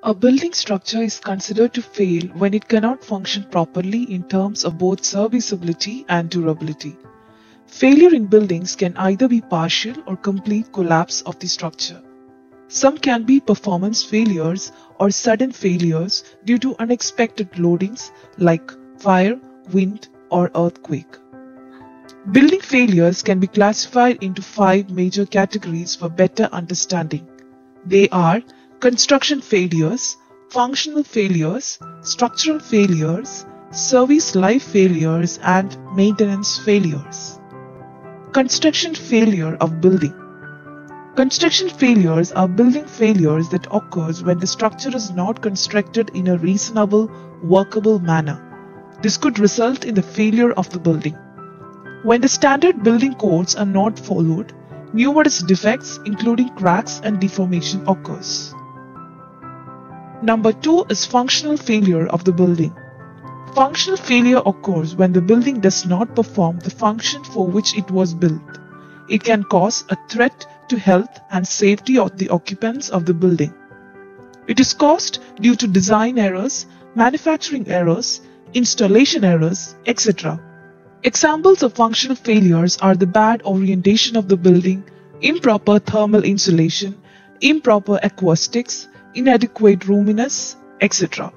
A building structure is considered to fail when it cannot function properly in terms of both serviceability and durability. Failure in buildings can either be partial or complete collapse of the structure. Some can be performance failures or sudden failures due to unexpected loadings like fire, wind, or earthquake. Building failures can be classified into 5 major categories for better understanding. They are construction failures, functional failures, structural failures, service life failures, and maintenance failures. Construction failure of building. Construction failures are building failures that occurs when the structure is not constructed in a reasonable, workable manner. This could result in the failure of the building. When the standard building codes are not followed, numerous defects including cracks and deformation occurs. Number 2 is functional failure of the building. Functional failure occurs when the building does not perform the function for which it was built. It can cause a threat to health and safety of the occupants of the building. It is caused due to design errors, manufacturing errors, installation errors, etc. Examples of functional failures are the bad orientation of the building, improper thermal insulation, improper acoustics, inadequate roominess, etc.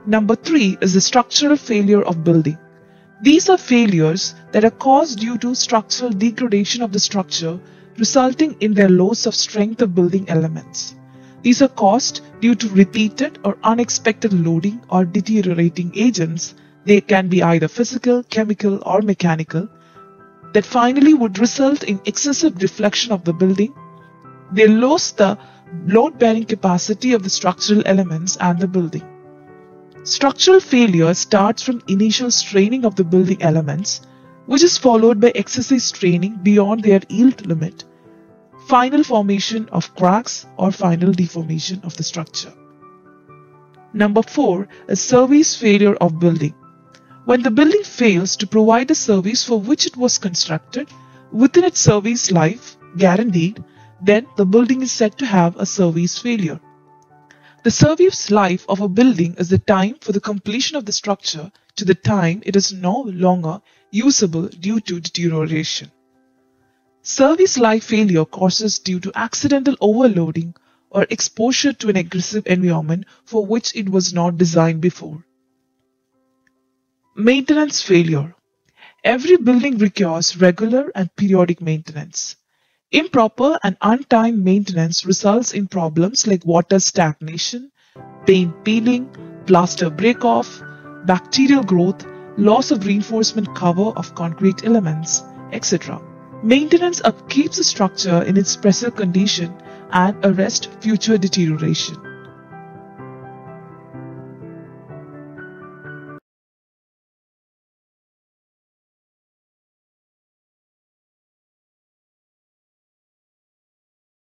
Number 3 is the structural failure of building. These are failures that are caused due to structural degradation of the structure, resulting in their loss of strength of building elements. These are caused due to repeated or unexpected loading or deteriorating agents. They can be either physical, chemical, or mechanical, that finally would result in excessive deflection of the building. They lose the load-bearing capacity of the structural elements and the building. Structural failure starts from initial straining of the building elements, which is followed by excessive straining beyond their yield limit, final formation of cracks, or final deformation of the structure. Number 4 is service failure of building. When the building fails to provide the service for which it was constructed within its service life guaranteed, then the building is said to have a service failure. The service life of a building is the time for the completion of the structure to the time it is no longer usable due to deterioration. Service life failure causes due to accidental overloading or exposure to an aggressive environment for which it was not designed before. Maintenance failure. Every building requires regular and periodic maintenance. Improper and untimed maintenance results in problems like water stagnation, paint peeling, plaster break-off, bacterial growth, loss of reinforcement cover of concrete elements, etc. Maintenance upkeeps the structure in its present condition and arrests future deterioration.